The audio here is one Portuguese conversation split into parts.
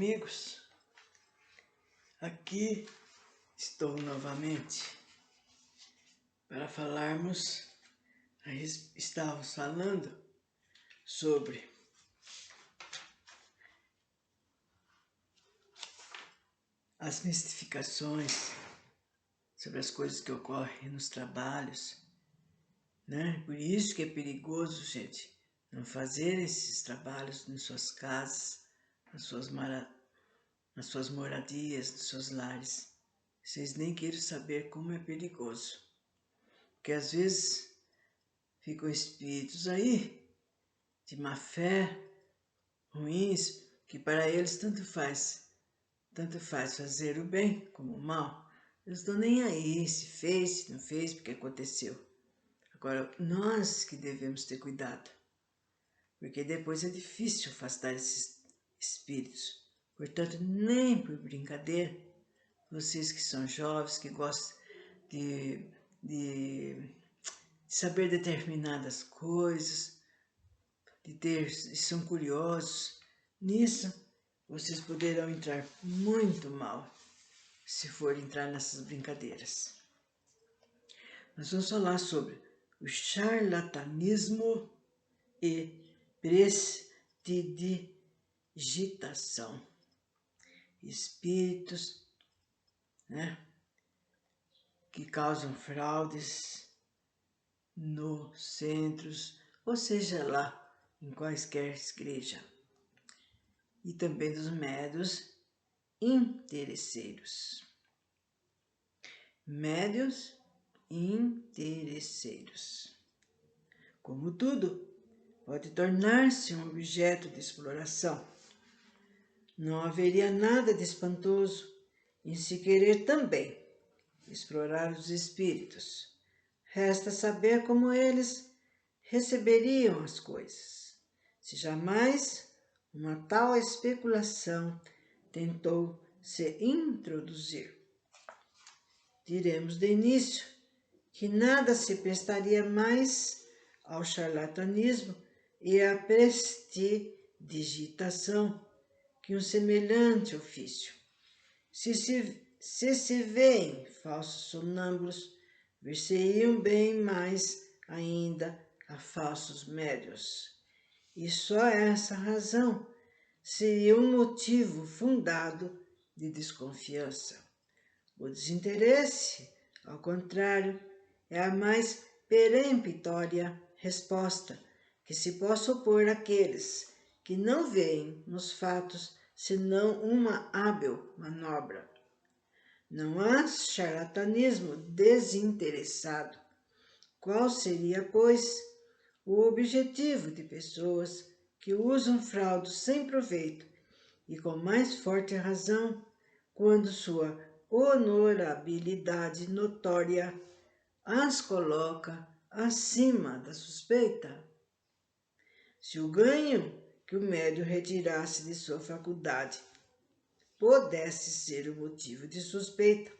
amigos, aqui estou novamente para falarmos, estávamos falando sobre as mistificações, sobre as coisas que ocorrem nos trabalhos, né? Por isso que é perigoso, gente, não fazer esses trabalhos em suas casas, nas suas moradias, nos seus lares. Vocês nem queiram saber como é perigoso. Porque às vezes ficam espíritos aí, de má fé, ruins, que para eles tanto faz fazer o bem como o mal. Eles estão nem aí, se fez, se não fez, porque aconteceu. Agora, nós que devemos ter cuidado, porque depois é difícil afastar esses espíritos. Portanto, nem por brincadeira, vocês que são jovens, que gostam de saber determinadas coisas, são curiosos, nisso vocês poderão entrar muito mal, se for entrar nessas brincadeiras. Nós vamos falar sobre o charlatanismo e prestidigitação. Espíritos, né, que causam fraudes nos centros, ou seja lá, em quaisquer igreja. E também dos médiuns interesseiros. Médiuns interesseiros. Como tudo, pode tornar-se um objeto de exploração. Não haveria nada de espantoso em se querer também explorar os espíritos. Resta saber como eles receberiam as coisas, se jamais uma tal especulação tentou se introduzir. Diremos de início que nada se prestaria mais ao charlatanismo e à prestidigitação que um semelhante ofício. Se se veem falsos sonâmbulos, ver-se-iam bem mais ainda a falsos médiuns. E só essa razão seria um motivo fundado de desconfiança. O desinteresse, ao contrário, é a mais peremptória resposta que se possa opor àqueles que não veem nos fatos senão uma hábil manobra. Não há charlatanismo desinteressado. Qual seria, pois, o objetivo de pessoas que usam fraudes sem proveito e com mais forte razão quando sua honorabilidade notória as coloca acima da suspeita? Se o ganho que o médium retirasse de sua faculdade pudesse ser o motivo de suspeita,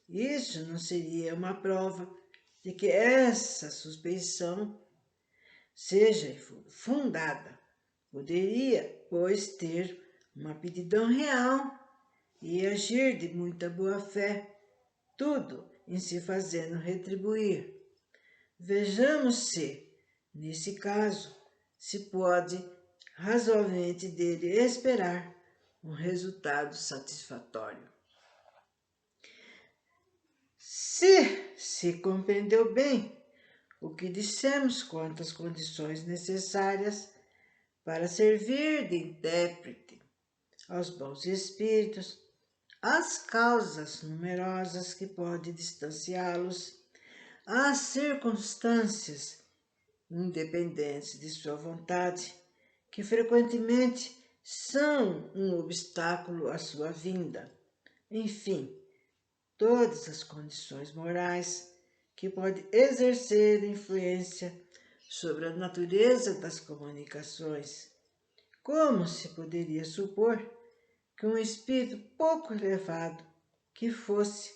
isso não seria uma prova de que essa suspeição seja fundada. Poderia, pois, ter uma aptidão real e agir de muita boa-fé, tudo em se fazendo retribuir. Vejamos se, nesse caso, se pode razoavelmente dele esperar um resultado satisfatório. Se compreendeu bem o que dissemos quanto às condições necessárias para servir de intérprete aos bons espíritos, as causas numerosas que podem distanciá-los, as circunstâncias independentes de sua vontade, que frequentemente são um obstáculo à sua vinda. Enfim, todas as condições morais que podem exercer influência sobre a natureza das comunicações. Como se poderia supor que um espírito pouco elevado que fosse,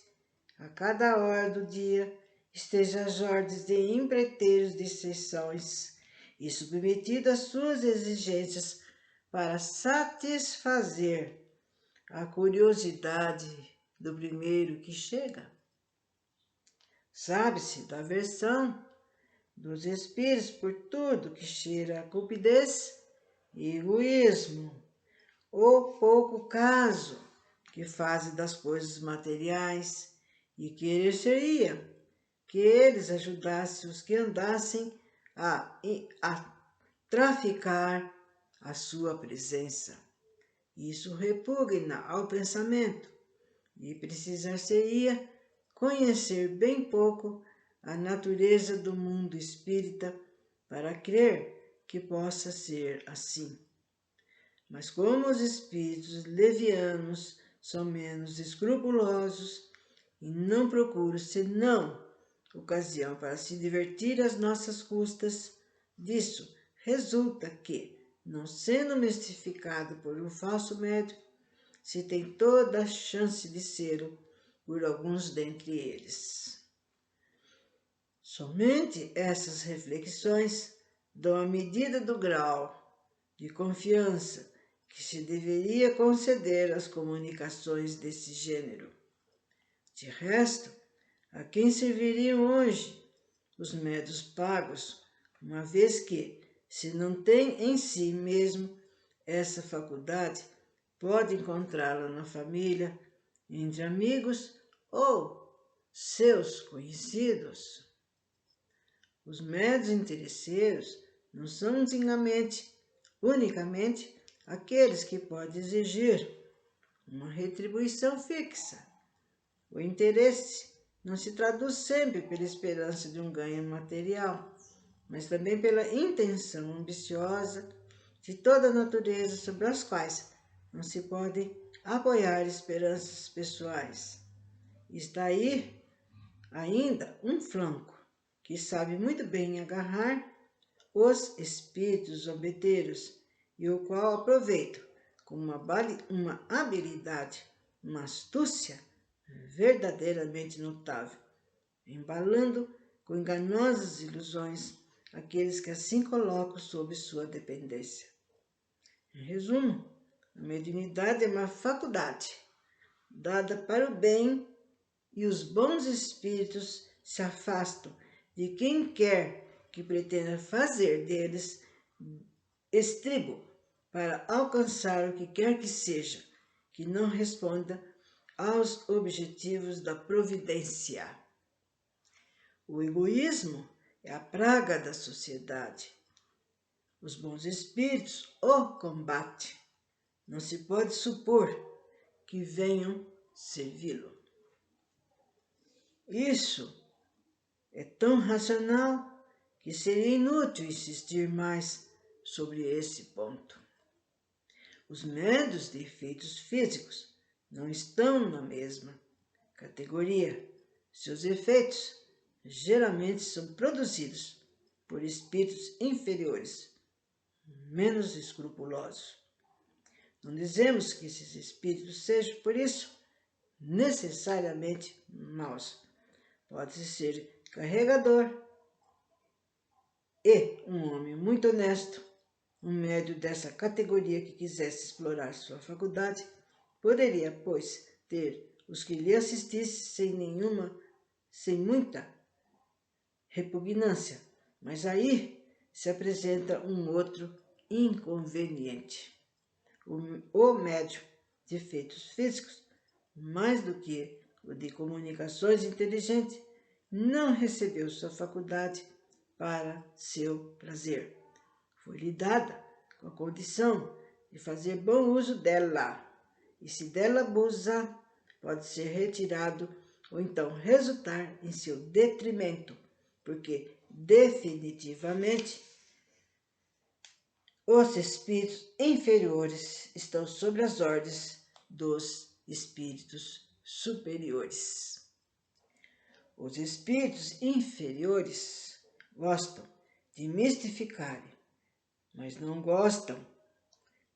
a cada hora do dia, esteja às ordens de empreiteiros de exceções e submetido às suas exigências para satisfazer a curiosidade do primeiro que chega. Sabe-se da aversão dos espíritos por tudo que cheira a cupidez e egoísmo, ou pouco caso que fazem das coisas materiais, e querer-se-ia que eles ajudassem os que andassem a traficar a sua presença. Isso repugna ao pensamento, e precisar-se-ia conhecer bem pouco a natureza do mundo espírita para crer que possa ser assim. Mas como os espíritos levianos são menos escrupulosos e não procuram senão ocasião para se divertir às nossas custas, disso resulta que, não sendo mistificado por um falso médium, se tem toda a chance de ser por alguns dentre eles. Somente essas reflexões dão a medida do grau de confiança que se deveria conceder às comunicações desse gênero. De resto, a quem serviriam hoje os médiuns pagos, uma vez que, se não tem em si mesmo essa faculdade, pode encontrá-la na família, entre amigos ou seus conhecidos. Os médiuns interesseiros não são unicamente aqueles que podem exigir uma retribuição fixa. O interesse não se traduz sempre pela esperança de um ganho material, mas também pela intenção ambiciosa de toda a natureza sobre as quais não se podem apoiar esperanças pessoais. Está aí ainda um flanco que sabe muito bem agarrar os espíritos zombeteiros e o qual aproveito com uma habilidade, uma astúcia verdadeiramente notável, embalando com enganosas ilusões aqueles que assim colocam sob sua dependência. Em resumo, a mediunidade é uma faculdade dada para o bem, e os bons espíritos se afastam de quem quer que pretenda fazer deles estribo para alcançar o que quer que seja, que não responda aos objetivos da providência. O egoísmo é a praga da sociedade. Os bons espíritos o combatem. Não se pode supor que venham servi-lo. Isso é tão racional que seria inútil insistir mais sobre esse ponto. Os médiuns de efeitos físicos não estão na mesma categoria. Seus efeitos geralmente são produzidos por espíritos inferiores, menos escrupulosos. Não dizemos que esses espíritos sejam, por isso, necessariamente maus. Pode ser carregador e um homem muito honesto, um médium dessa categoria que quisesse explorar sua faculdade, poderia, pois, ter os que lhe assistissem sem muita repugnância, mas aí se apresenta um outro inconveniente. O médium de efeitos físicos, mais do que o de comunicações inteligentes, não recebeu sua faculdade para seu prazer. Foi-lhe dada com a condição de fazer bom uso dela, e se dela abusa, pode ser retirado ou então resultar em seu detrimento, porque definitivamente os espíritos inferiores estão sob as ordens dos espíritos superiores. Os espíritos inferiores gostam de mistificarem, mas não gostam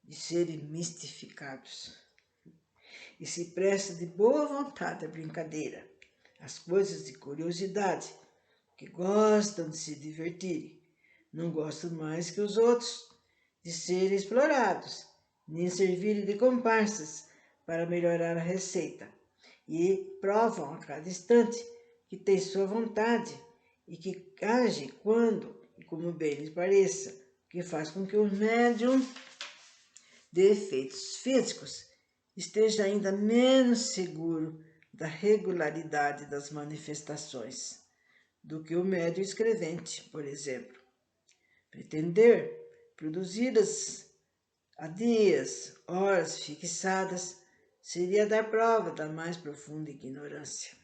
de serem mistificados. E se presta de boa vontade à brincadeira, às coisas de curiosidade, que gostam de se divertir. Não gostam mais que os outros de serem explorados, nem servirem de comparsas para melhorar a receita e provam a cada instante que tem sua vontade e que age quando e como bem lhes pareça, o que faz com que o médium de efeitos físicos esteja ainda menos seguro da regularidade das manifestações do que o médium escrevente, por exemplo. Pretender produzi-las a dias, horas fixadas, seria dar prova da mais profunda ignorância.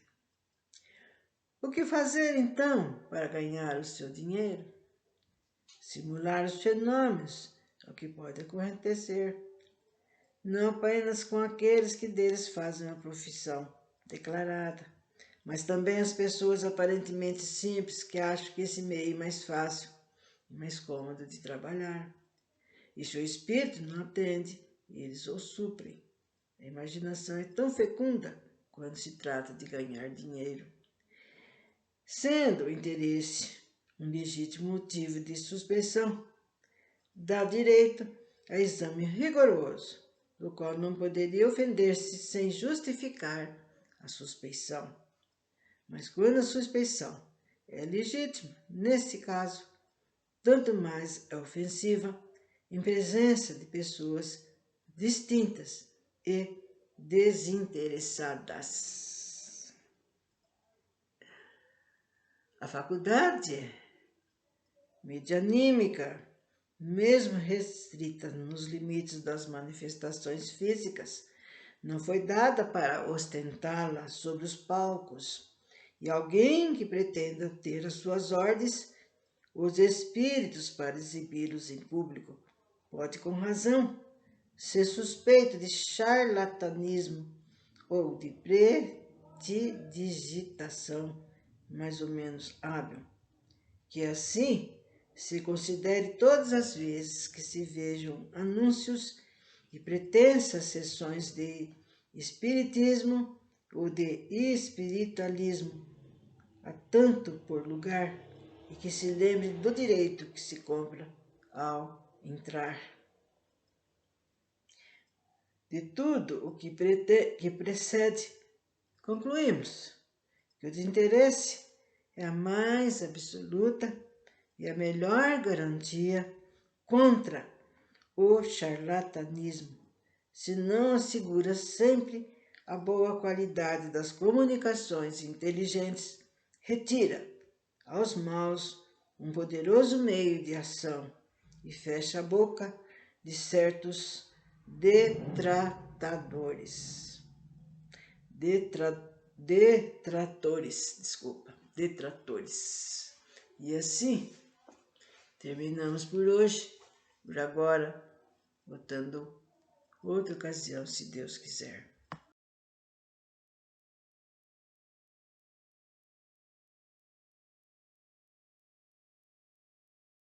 O que fazer, então, para ganhar o seu dinheiro? Simular os fenômenos, é o que pode acontecer, não apenas com aqueles que deles fazem uma profissão declarada, mas também as pessoas aparentemente simples que acham que esse meio é mais fácil e mais cômodo de trabalhar. E se o espírito não atende, eles o suprem. A imaginação é tão fecunda quando se trata de ganhar dinheiro. Sendo o interesse um legítimo motivo de suspeição, dá direito a exame rigoroso, do qual não poderia ofender-se sem justificar a suspeição. Mas quando a suspeição é legítima, nesse caso, tanto mais é ofensiva em presença de pessoas distintas e desinteressadas. A faculdade medianímica, mesmo restrita nos limites das manifestações físicas, não foi dada para ostentá-la sobre os palcos, e alguém que pretenda ter às suas ordens os espíritos para exibi-los em público pode, com razão, ser suspeito de charlatanismo ou de prestidigitação mais ou menos hábil, que assim se considere todas as vezes que se vejam anúncios e pretensas sessões de espiritismo ou de espiritualismo há tanto por lugar, e que se lembre do direito que se compra ao entrar. De tudo o que precede, concluímos que o desinteresse é a mais absoluta e a melhor garantia contra o charlatanismo, se não assegura sempre a boa qualidade das comunicações inteligentes, retira aos maus um poderoso meio de ação e fecha a boca de certos detratores. E assim, terminamos por hoje, por agora, botando outra ocasião, se Deus quiser.